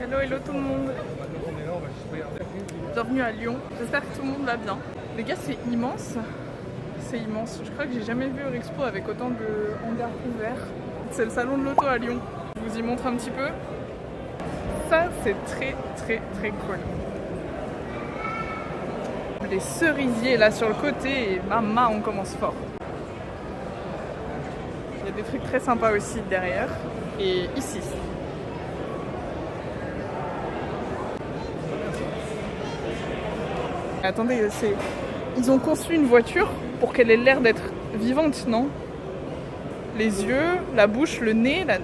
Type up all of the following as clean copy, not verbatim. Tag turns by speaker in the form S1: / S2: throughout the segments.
S1: Hello, hello tout le monde. Bienvenue à Lyon. J'espère que tout le monde va bien. Les gars, c'est immense. C'est immense. Je crois que j'ai jamais vu Eurexpo avec autant de hangars ouverts. C'est le salon de l'auto à Lyon. Je vous y montre un petit peu. Ça, c'est très cool. Les cerisiers là sur le côté et maman, on commence fort. Il y a des trucs très sympas aussi derrière. Et ici. Attendez, ils ont conçu une voiture pour qu'elle ait l'air d'être vivante, non? Les yeux, la bouche, le nez, la...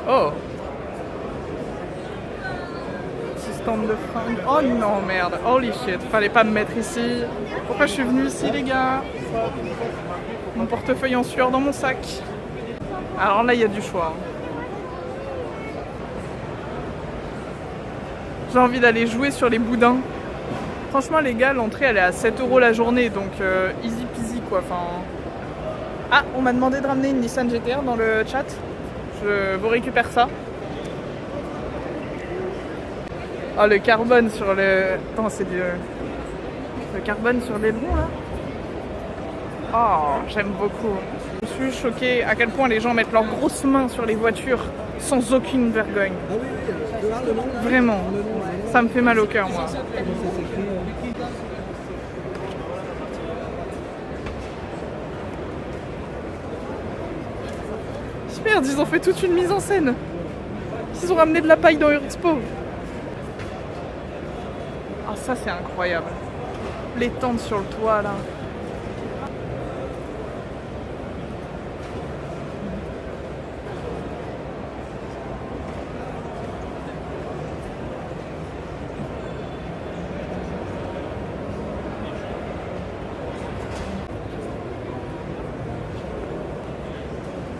S1: Oh! Petit stand de fringues. Oh non, merde. Holy shit. Fallait pas me mettre ici. Pourquoi je suis venue ici, les gars? Mon portefeuille en sueur dans mon sac. Alors là, il y a du choix. J'ai envie d'aller jouer sur les boudins. Franchement, les gars, l'entrée, elle est à 7 € la journée. Donc, easy peasy, quoi. Enfin... Ah, on m'a demandé de ramener une Nissan GT-R dans le chat. Je vous récupère ça. Oh, le carbone sur le... Attends, c'est du... Le carbone sur l'aileron, là. Oh, j'aime beaucoup. Je suis choquée à quel point les gens mettent leurs grosses mains sur les voitures sans aucune vergogne. Vraiment. Ça me fait mal au cœur, moi. Merde, ils ont fait toute une mise en scène. Ils ont ramené de la paille dans Eurexpo. Ah, ça c'est incroyable. Les tentes sur le toit là.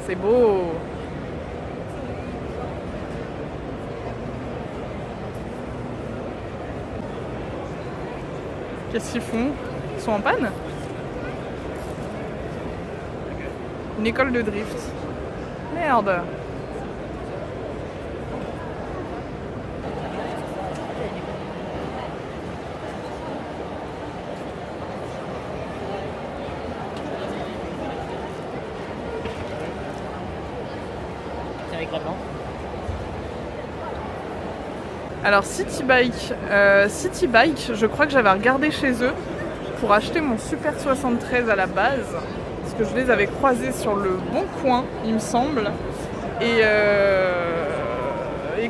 S1: C'est beau. Qu'est-ce qu'ils font? Ils sont en panne? Une école de drift. Merde. Alors City Bike, je crois que j'avais regardé chez eux pour acheter mon Super 73 à la base, parce que je les avais croisés sur le Bon Coin, il me semble. Et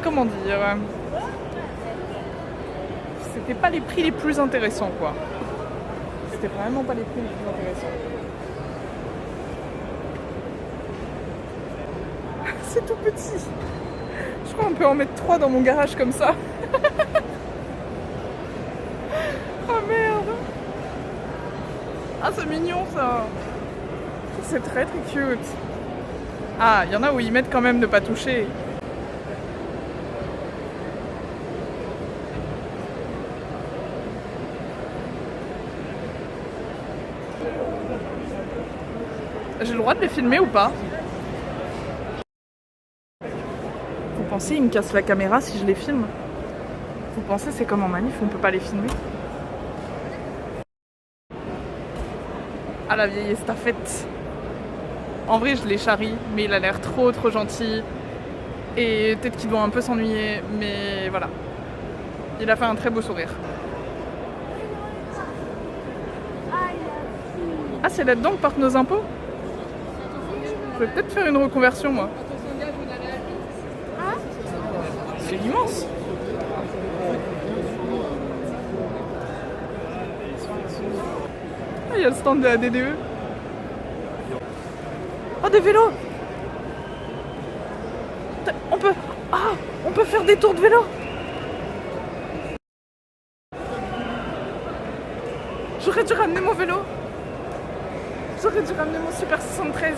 S1: comment dire, c'était pas les prix les plus intéressants, quoi. C'était vraiment pas les prix les plus intéressants. C'est tout petit. Je crois qu'on peut en mettre 3 dans mon garage comme ça. Oh merde. Ah, c'est mignon ça. C'est très cute. Ah, il y en a où ils mettent quand même ne pas toucher. J'ai le droit de les filmer ou pas? Vous pensez ils me cassent la caméra si je les filme? Vous pensez c'est comme en manif, on peut pas les filmer? Ah, la vieille estafette. En vrai je les charrie, mais il a l'air trop gentil. Et peut-être qu'il doit un peu s'ennuyer, mais voilà. Il a fait un très beau sourire. Ah, c'est là-dedans que partent nos impôts? Je vais peut-être faire une reconversion, moi. C'est immense. Ah, il y a le stand de la DDE. Oh, des vélos. On peut faire des tours de vélo. J'aurais dû ramener mon vélo. J'aurais dû ramener mon Super 73.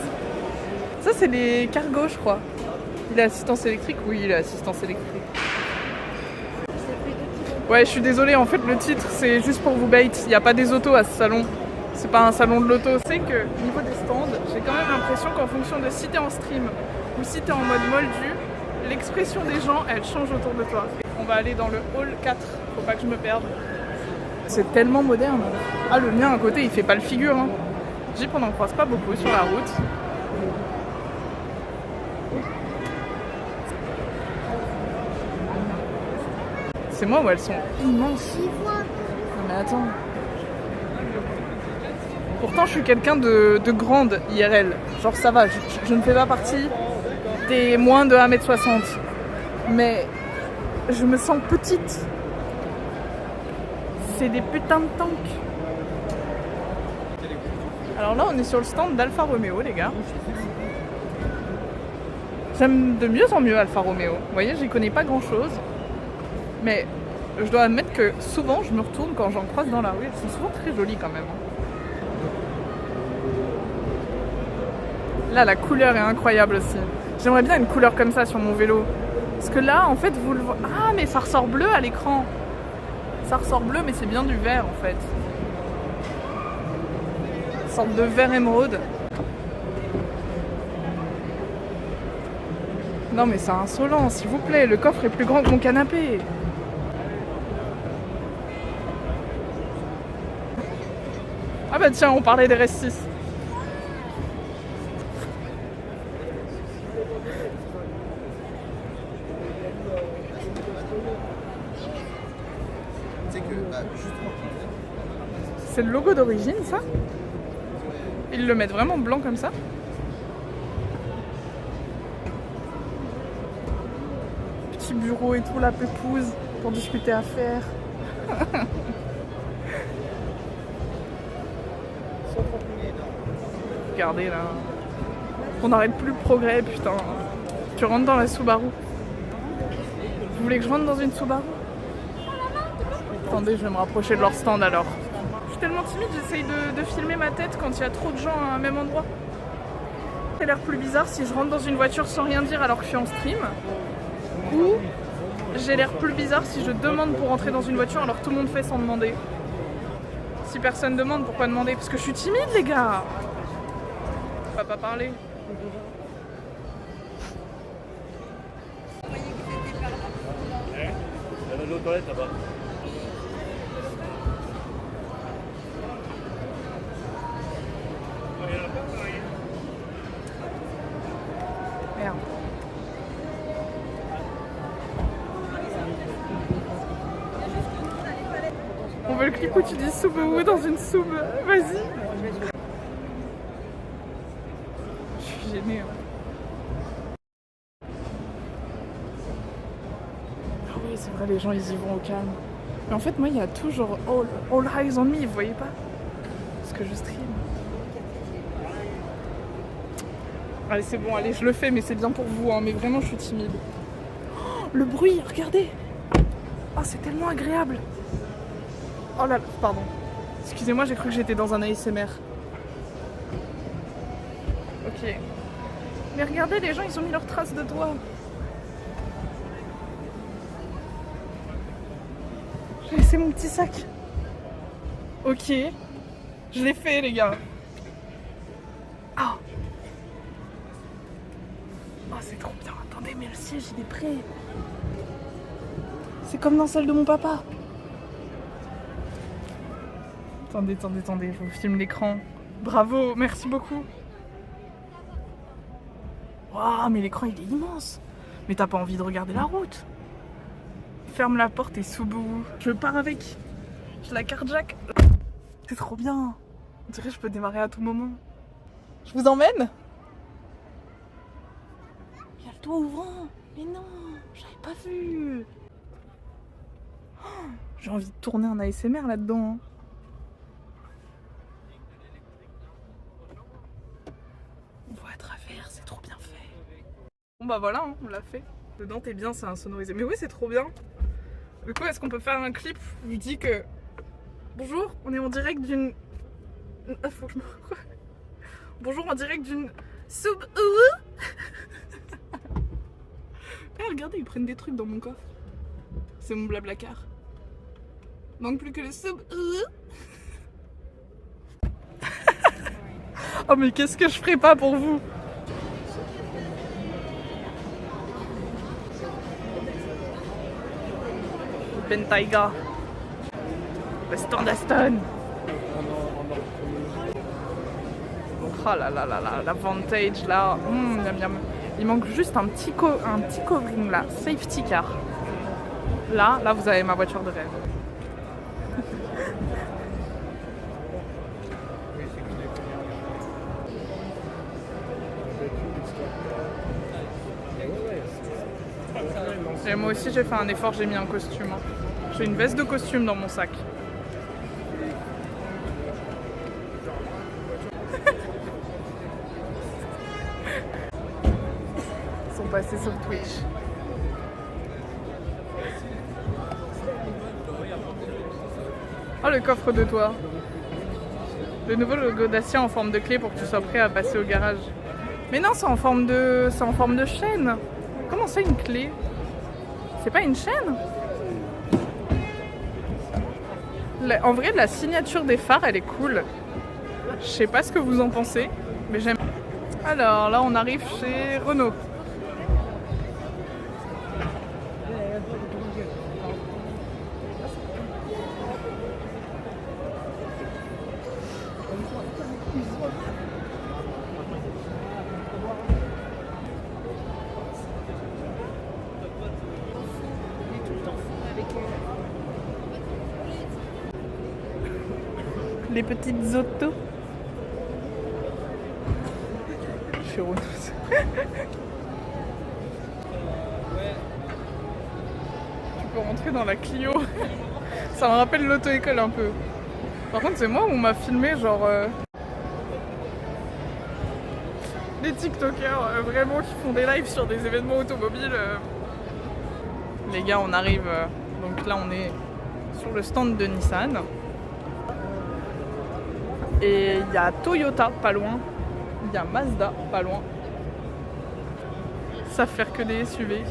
S1: Ça, c'est les cargos, je crois. Il a assistance électrique? Oui, il a assistance électrique. Ouais, je suis désolée, en fait, le titre, c'est juste pour vous bait. Il n'y a pas des autos à ce salon. C'est pas un salon de l'auto. C'est que niveau des stands, j'ai quand même l'impression qu'en fonction de si t'es en stream ou si t'es en mode moldu, l'expression des gens, elle change autour de toi. On va aller dans le hall 4, faut pas que je me perde. C'est tellement moderne. Ah, le mien à côté, il fait pas le figure. Hein. Jeep, on n'en croise pas beaucoup sur la route. C'est moi où elles sont immenses. Non mais attends. Pourtant, je suis quelqu'un de grande IRL. Genre, ça va, je ne fais pas partie des moins de 1m60. Mais je me sens petite. C'est des putains de tanks. Alors là, on est sur le stand d'Alfa Romeo, les gars. J'aime de mieux en mieux Alfa Romeo. Vous voyez, j'y connais pas grand-chose. Mais je dois admettre que souvent, je me retourne quand j'en croise dans la rue. Elles sont souvent très jolies quand même. Là, la couleur est incroyable aussi. J'aimerais bien une couleur comme ça sur mon vélo. Parce que là, en fait, vous le voyez... Ah, mais ça ressort bleu à l'écran. Ça ressort bleu, mais c'est bien du vert, en fait. Une sorte de vert émeraude. Non, mais c'est insolent, s'il vous plaît. Le coffre est plus grand que mon canapé. Ah bah tiens, on parlait des RS6. C'est le logo d'origine, ça? Ils le mettent vraiment blanc comme ça? Petit bureau et tout, la pépouze, pour discuter affaires. Regardez là. On n'arrête plus le progrès, putain. Tu rentres dans la Subaru. Vous voulez que je rentre dans une Subaru? Attendez, je vais me rapprocher de leur stand alors. Je suis tellement timide, j'essaye de filmer ma tête quand il y a trop de gens à un même endroit. Ça a l'air plus bizarre si je rentre dans une voiture sans rien dire alors que je suis en stream. Ou j'ai l'air plus bizarre si je demande pour rentrer dans une voiture alors que tout le monde fait sans demander. Si personne demande, pourquoi demander? Parce que je suis timide, les gars. On va pas parler.
S2: Il y a l'eau toilette là-bas.
S1: Merde. On veut le clip où tu dis Subaru dans une sub. Vas-y. Je suis gênée. Hein. Ah oui, c'est vrai, les gens ils y vont au calme. Mais en fait, moi, il y a toujours all eyes on me, vous voyez pas? Parce que je stream. Allez, c'est bon, allez, je le fais, mais c'est bien pour vous, hein, mais vraiment, je suis timide. Oh, le bruit, regardez! Oh, c'est tellement agréable! Oh là là, pardon. Excusez-moi, j'ai cru que j'étais dans un ASMR. Ok. Mais regardez, les gens, ils ont mis leurs traces de doigts. J'ai laissé mon petit sac. Ok. Je l'ai fait, les gars. Ah. Oh, c'est trop bien. Attendez, mais le siège, il est prêt. C'est comme dans celle de mon papa. Attendez, je vous filme l'écran. Bravo, merci beaucoup. Waouh, mais l'écran, il est immense. Mais t'as pas envie de regarder la route? Ferme la porte et Subaru. Je pars avec. Je la carjack. C'est trop bien. On dirait que je peux démarrer à tout moment. Je vous emmène? Il y a le toit ouvrant. Mais non, j'avais pas vu. Oh, j'ai envie de tourner un ASMR là-dedans. Hein. On voit à travers, c'est trop bien fait. Bon bah voilà, hein, on l'a fait. Dedans t'es bien, c'est insonorisé. Mais oui, c'est trop bien. Du coup, est-ce qu'on peut faire un clip où je dis que... Bonjour, on est en direct d'une... Ah, faut que je me... Bonjour, en direct d'une... Subaru. Ah, regardez, ils prennent des trucs dans mon coffre. C'est mon blablacar. Manque plus que le Subaru. Oh mais qu'est-ce que je ferais pas pour vous? Bentayga. Le stand Aston. Oh là là là là, la Vantage là. Miam miam. Il manque juste un petit covering là, safety car. Là vous avez ma voiture de rêve. Et moi aussi j'ai fait un effort, j'ai mis un costume. J'ai une veste de costume dans mon sac. Ils sont passés sur Twitch. Oh le coffre de toit. Le nouveau logo Dacia en forme de clé pour que tu sois prêt à passer au garage. Mais non, c'est en forme de chaîne. Comment c'est une clé? C'est pas une chaîne? En vrai, la signature des phares, elle est cool. Je sais pas ce que vous en pensez, mais j'aime. Alors là, on arrive chez Renault. Les petites autos. Chez Renault. Tu peux rentrer dans la Clio. Ça me rappelle l'auto-école un peu. Par contre, c'est moi où on m'a filmé genre... des TikTokers vraiment qui font des lives sur des événements automobiles. Les gars, on arrive. Donc là, on est sur le stand de Nissan. Et il y a Toyota pas loin. Il y a Mazda pas loin. Ça fait faire que des SUV.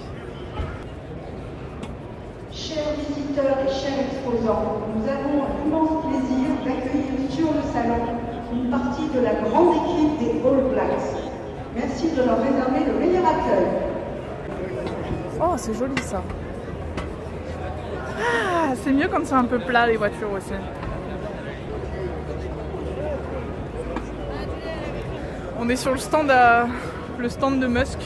S2: Chers visiteurs et chers exposants, nous avons l'immense plaisir d'accueillir sur le salon une partie de la grande équipe des All Blacks. Merci de leur réserver le meilleur accueil.
S1: Oh, c'est joli ça. Ah, c'est mieux quand c'est un peu plat les voitures aussi. On est sur le stand de Musk.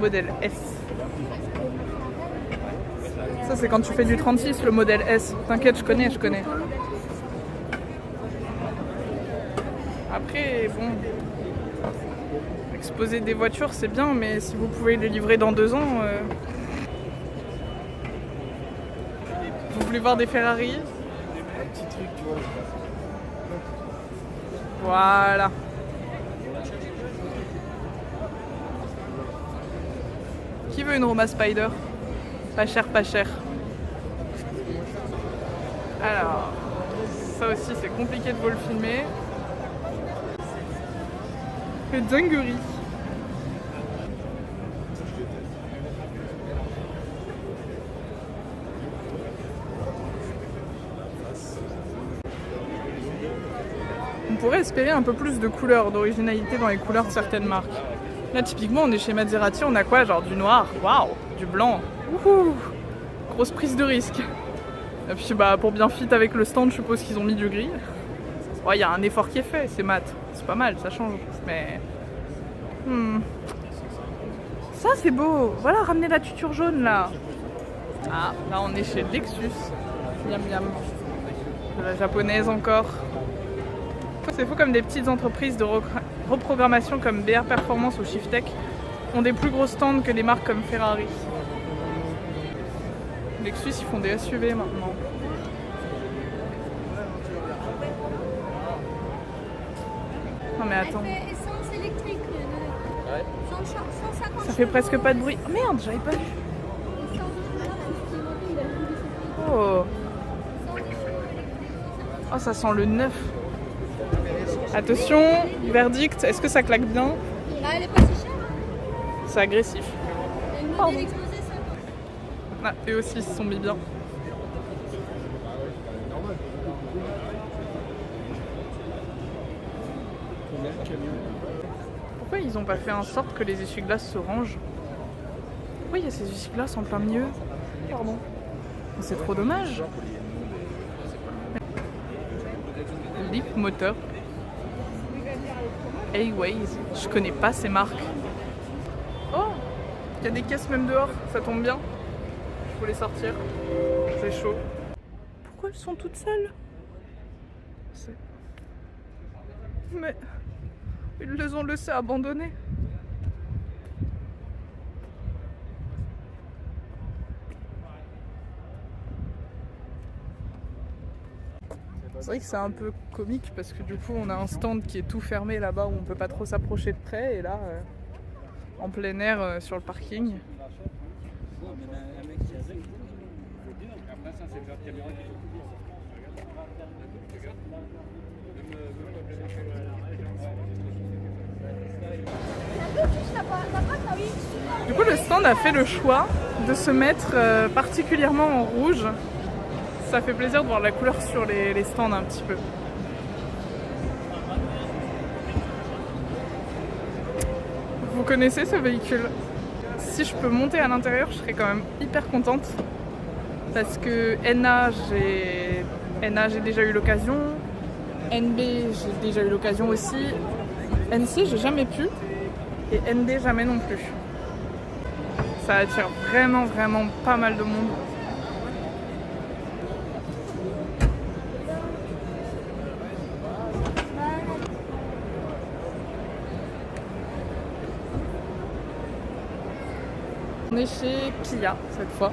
S1: Modèle S. Ça c'est quand tu fais du 36, le modèle S. T'inquiète, je connais. Après, bon, exposer des voitures c'est bien, mais si vous pouvez les livrer dans 2 ans... Vous voulez voir des Ferrari?
S3: Un petit truc, tu vois.
S1: Voilà. Qui veut une Roma Spider? Pas cher, pas cher. Alors, ça aussi c'est compliqué de vous le filmer. Que dinguerie. On pourrait espérer un peu plus de couleurs, d'originalité dans les couleurs de certaines marques. Là typiquement on est chez Maserati, on a quoi? Genre du noir, waouh, du blanc, wouhou, grosse prise de risque. Et puis bah pour bien fit avec le stand, je suppose qu'ils ont mis du gris. Ouais, il y a un effort qui est fait, c'est mat, c'est pas mal, ça change, mais... Ça c'est beau, voilà, ramener la tuture jaune là. Ah, là on est chez Lexus, miam miam, de la japonaise encore. C'est fou comme des petites entreprises de reprogrammation comme BR Performance ou Shiftech ont des plus gros stands que des marques comme Ferrari. Lexus ils font des SUV maintenant. Non mais attends.
S4: Essence électrique.
S1: Ça fait presque pas de bruit. Oh merde, j'avais pas vu. Oh. Oh, ça sent le neuf. Attention, verdict, est-ce que ça claque bien?
S4: Là, elle est pas si chère.
S1: C'est agressif.
S4: Il y a une modèle exposée, ça.
S1: Ah, eux aussi ils se sont mis bien. Pourquoi ils ont pas fait en sorte que les essuie-glaces se rangent? Pourquoi il y a ces essuie-glaces en plein milieu? Pardon. C'est trop dommage. Lip Moteur. Airways. Je connais pas ces marques. Oh, il y a des caisses même dehors, ça tombe bien. Je voulais sortir. C'est chaud. Pourquoi elles sont toutes seules? Mais ils les ont laissées abandonnées. C'est vrai que c'est un peu comique parce que du coup on a un stand qui est tout fermé là-bas où on peut pas trop s'approcher de près et là en plein air sur le parking. Du coup le stand a fait le choix de se mettre particulièrement en rouge. Ça fait plaisir de voir la couleur sur les stands un petit peu. Vous connaissez ce véhicule? Si je peux monter à l'intérieur, je serais quand même hyper contente. Parce que NA, j'ai déjà eu l'occasion. NB, j'ai déjà eu l'occasion aussi. NC, j'ai jamais pu. Et ND, jamais non plus. Ça attire vraiment, vraiment pas mal de monde. On est chez Kia cette fois.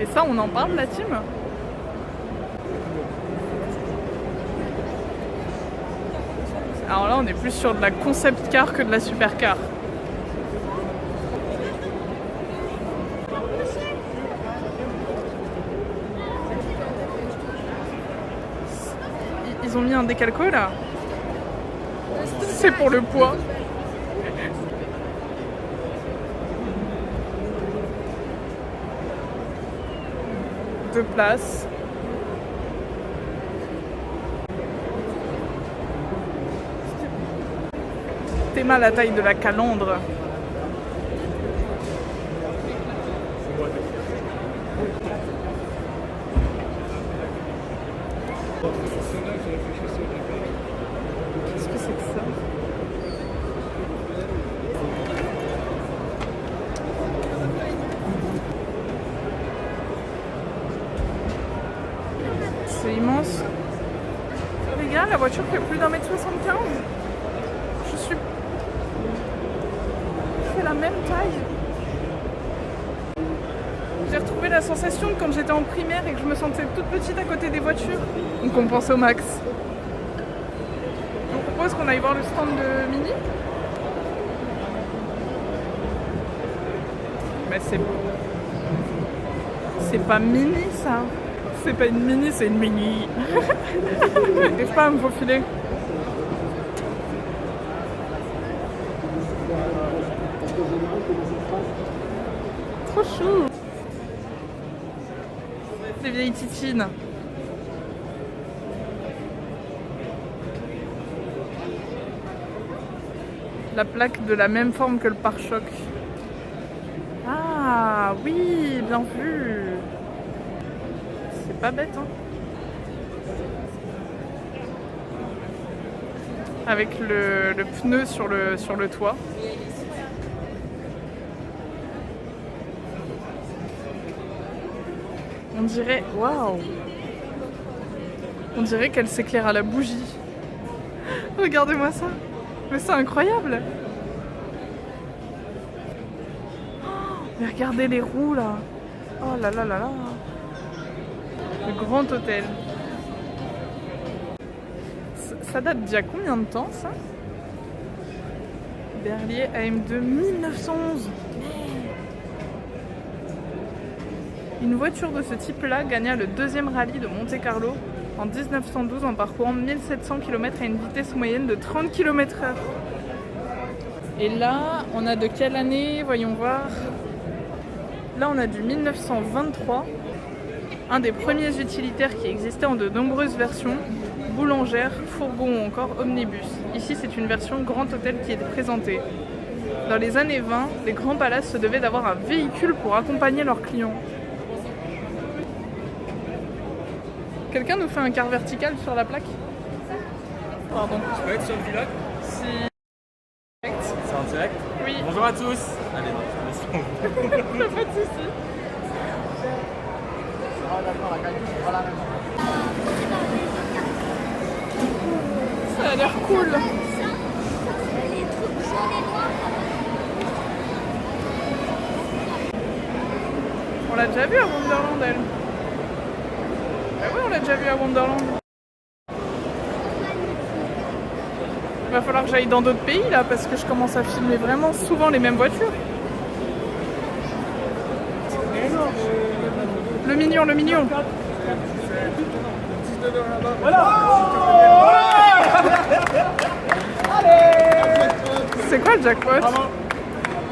S1: Et ça, on en parle, la team? Alors là, on est plus sur de la concept car que de la supercar. Ils ont mis un décalco là. C'est pour le poids. Deux places. Théma la taille de la calandre. Qu'est-ce que c'est que ça? C'est immense. Les gars, la voiture fait plus d'1,75 m. Je fais la même taille. J'ai retrouvé la sensation de quand j'étais en primaire et que je me sentais toute petite à côté des voitures. On compense au max. Je vous propose qu'on aille voir le stand de Mini. Mais c'est pas Mini ça. C'est pas une Mini, c'est une Mini. J'arrive pas à me faufiler. Trop chou. Les vieilles titines. La plaque de la même forme que le pare-choc. Ah oui, bien vu. C'est pas bête, hein. Avec le pneu sur le toit. On dirait... Waouh! On dirait qu'elle s'éclaire à la bougie. Regardez-moi ça. Mais c'est incroyable. Oh, mais regardez les roues là. Oh là là là là. Le grand hôtel. Ça date d'il y a combien de temps ça? Berlier AM2 1911. Une voiture de ce type-là gagna le deuxième rallye de Monte-Carlo en 1912 en parcourant 1700 km à une vitesse moyenne de 30 km/h. Et là, on a de quelle année? Voyons voir. Là, on a du 1923. Un des premiers utilitaires qui existait en de nombreuses versions, boulangère, fourgon ou encore omnibus. Ici, c'est une version grand hôtel qui est présentée. Dans les années 20, les grands palaces se devaient d'avoir un véhicule pour accompagner leurs clients. Quelqu'un nous fait un quart vertical sur la plaque? Pardon.
S3: Tu peux être sur le vlog?
S1: Si.
S3: C'est en direct?
S1: Oui.
S3: Bonjour à tous. Allez, non,
S1: Pas de soucis. Ça a l'air cool.
S4: Les trucs jaunes et noirs.
S1: On l'a déjà vu à Wonderland, elle. Ah oui, on l'a déjà vu à Wonderland. Il va falloir que j'aille dans d'autres pays là parce que je commence à filmer vraiment souvent les mêmes voitures. Le mignon, le mignon. C'est quoi le jackpot?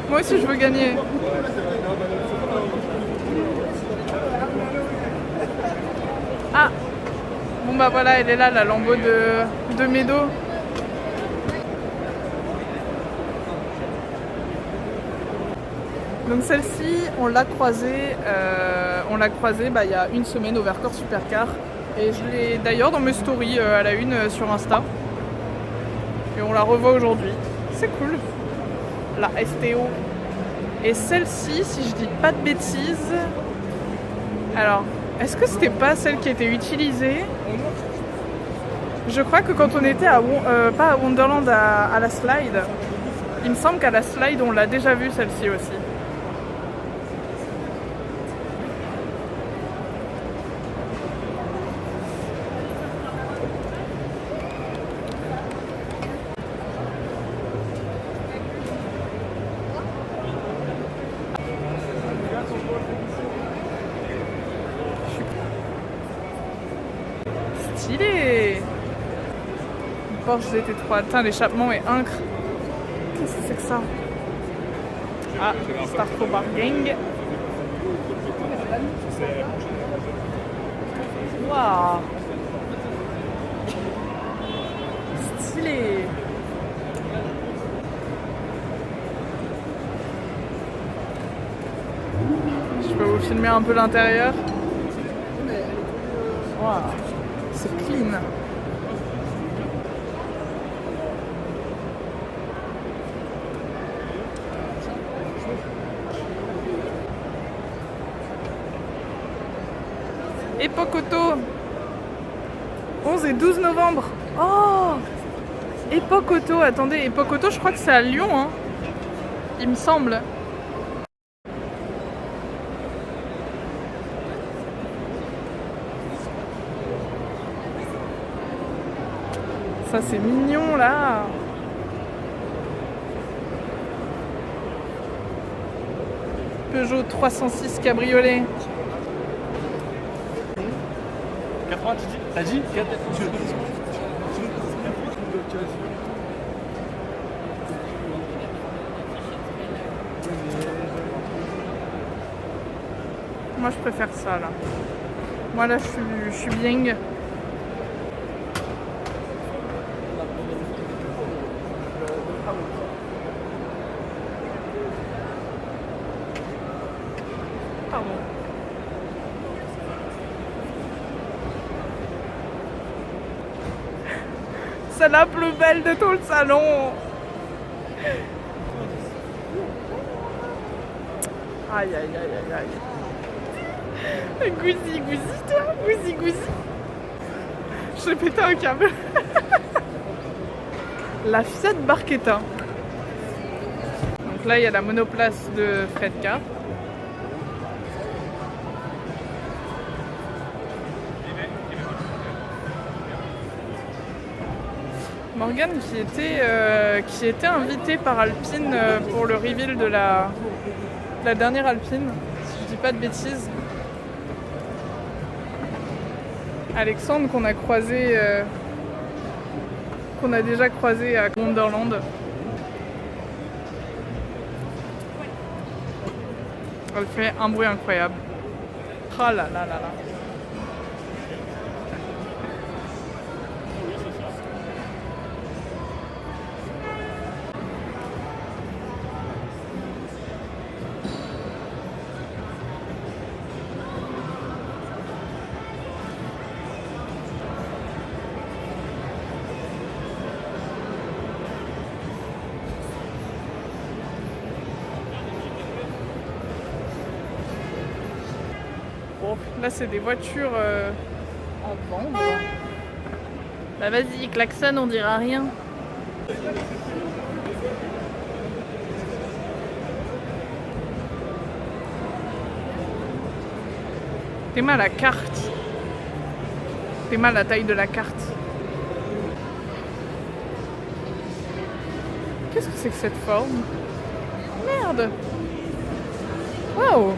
S1: Moi aussi je veux gagner. Ah! Bon bah voilà, elle est là, la Lambo de Médo. Donc celle-ci, on l'a croisée il y a une semaine au Vercors Supercar. Et je l'ai d'ailleurs dans mes stories à la une sur Insta. Et on la revoit aujourd'hui. C'est cool. La STO. Et celle-ci, si je dis pas de bêtises... Alors, est-ce que c'était pas celle qui était utilisée? Je crois que quand on était pas à Wonderland, à la slide, il me semble qu'à la slide, on l'a déjà vue celle-ci aussi. Stylé! Porsche GT3, atteint l'échappement et incre. Qu'est-ce que c'est que ça? Ah, Starco Bar Gang. Waouh! Stylé! Je peux vous filmer un peu l'intérieur. Waouh! C'est clean. Époque Auto. 11 et 12 novembre. Oh! Époque Auto. Attendez, Époque Auto, je crois que c'est à Lyon, hein. Il me semble. Ça c'est mignon là. Peugeot 306 cabriolet.
S3: 80, tu dis? T'as dit?
S1: Moi je préfère ça là. Moi là je suis bien. Pardon. C'est la plus belle de tout le salon. Aïe aïe aïe aïe aïe. Gouzi gouzi toi, gouzi gouzi. Je vais péter un câble. La Fiat Barchetta. Donc là, il y a la monoplace de Fredka. Morgane qui était invitée par Alpine pour le reveal de la dernière Alpine, si je dis pas de bêtises. Alexandre qu'on a croisé, qu'on a déjà croisé à Wonderland. Elle fait un bruit incroyable. Oh là là là là. Bon, là c'est des voitures à vendre. Bah vas-y, klaxonne, on dira rien. T'es mal la carte. T'es mal la taille de la carte. Qu'est-ce que c'est que cette forme? Merde! Waouh!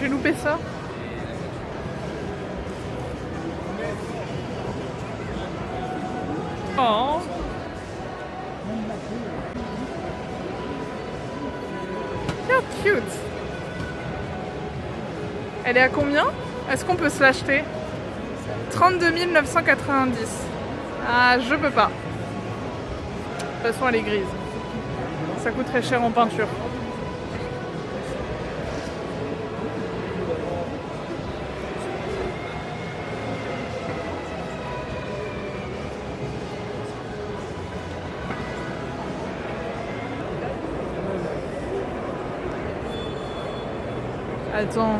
S1: J'ai loupé ça. Oh. How cute. Elle est à combien? Est-ce qu'on peut se l'acheter? 32 990. Ah, je peux pas. De toute façon, elle est grise. Ça coûte très cher en peinture. Attends.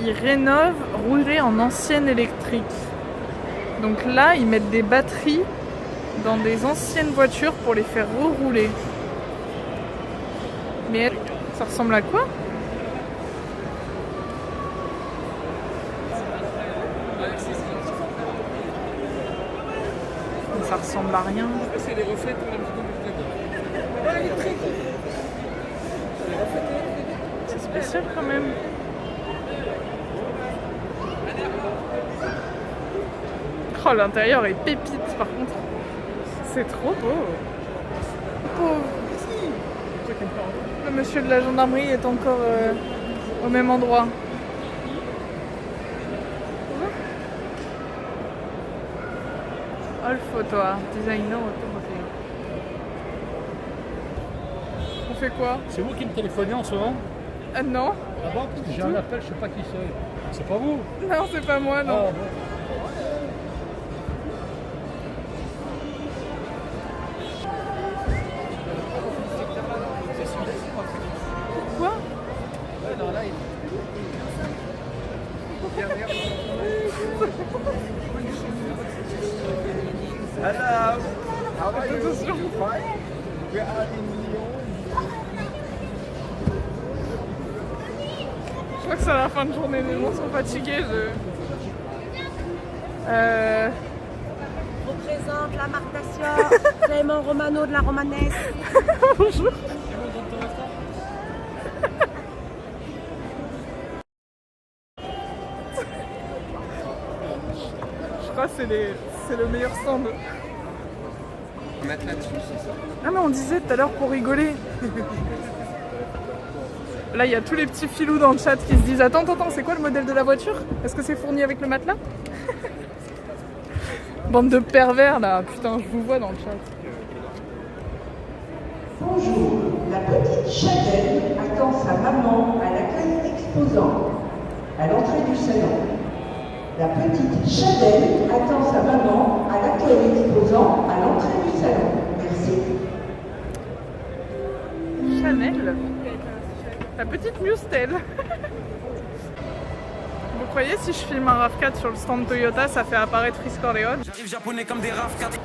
S1: Ils rénovent rouler en ancienne électrique. Donc là, ils mettent des batteries dans des anciennes voitures pour les faire rerouler. Mais ça ressemble à quoi? Ça ressemble à rien.
S3: C'est les reflets pour la
S1: C'est spécial quand même. Oh, l'intérieur est pépite par contre. C'est trop beau. Pauvre. Le monsieur de la gendarmerie est encore au même endroit. Olfo, toi, designer automobile. On fait quoi?
S5: C'est vous qui me téléphonez en ce moment?
S1: Ah non.
S5: Ah bon? J'ai un appel, je sais pas qui c'est. C'est pas vous?
S1: Non, c'est pas moi, non.
S5: Ah, bon.
S1: Quoi?
S6: Hello. How are you?
S1: Attention.
S6: You fine? We are in Lyon.
S1: Je crois que c'est à la fin de journée, les gens sont fatigués.
S7: Représente la marque Dacia, Clément Romano de la Romanesque.
S1: Bonjour. Je crois que c'est le meilleur stand.
S3: Mettre là-dessus, c'est ça.
S1: Ah mais on disait tout à l'heure pour rigoler. Là il y a tous les petits filous dans le chat qui se disent attends, c'est quoi le modèle de la voiture? Est-ce que c'est fourni avec le matelas? Bande de pervers là, putain je vous vois dans le chat.
S2: Bonjour, la petite Chanel attend sa maman à l'accueil exposant, à l'entrée du salon. La petite Chanel attend sa maman à l'accueil exposant, à l'entrée du salon. Merci.
S1: Chanel. La petite Mustel. Vous croyez voyez, si je filme un RAV4 sur le stand Toyota, ça fait apparaître Frisk Orleans.
S8: J'arrive japonais comme des RAV4.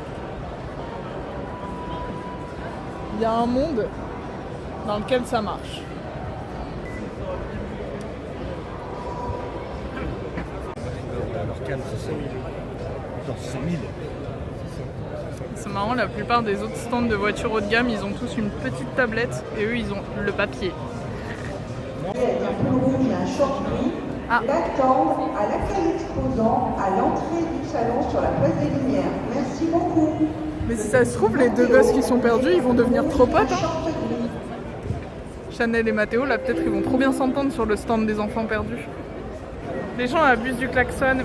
S1: Il y a un monde dans lequel ça marche.
S5: Alors calme, c'est 100 000. Attends, 100 000.
S1: C'est marrant, la plupart des autres stands de voitures haut de gamme, ils ont tous une petite tablette et eux, ils ont le papier.
S2: Avec un polo rouge et un short gris, l'attendent à l'accueil exposant à l'entrée du salon sur la place des Lumières. Merci beaucoup.
S1: Mais si ça se trouve, les deux gosses qui sont perdus, ils vont devenir trop potes. Hein. Chanel et Mathéo, là, peut-être, ils vont trop bien s'entendre sur le stand des enfants perdus. Les gens abusent du klaxon.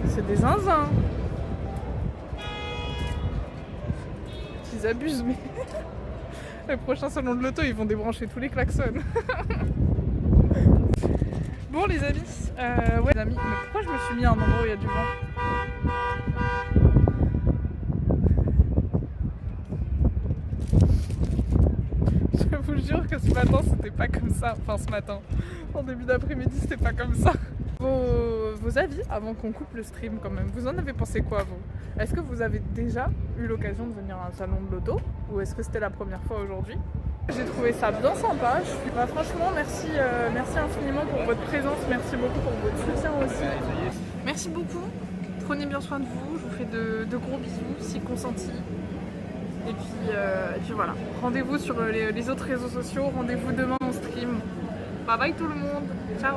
S1: C'est des zinzins. Ils abusent, mais le prochain salon de l'auto, ils vont débrancher tous les klaxons. Bon les amis, ouais les amis, mais pourquoi je me suis mis à un endroit où il y a du vent? Je vous jure que ce matin c'était pas comme ça, enfin ce matin, en début d'après-midi c'était pas comme ça. Vos avis avant qu'on coupe le stream quand même, vous en avez pensé quoi vous? Est-ce que vous avez déjà eu l'occasion de venir à un salon de l'auto ou est-ce que c'était la première fois aujourd'hui? J'ai trouvé ça bien sympa. Franchement, merci, merci infiniment pour votre présence. Merci beaucoup pour votre soutien aussi. Merci beaucoup. Prenez bien soin de vous. Je vous fais de gros bisous, si consentis. Et puis voilà. Rendez-vous sur les autres réseaux sociaux. Rendez-vous demain en stream. Bye bye tout le monde. Ciao.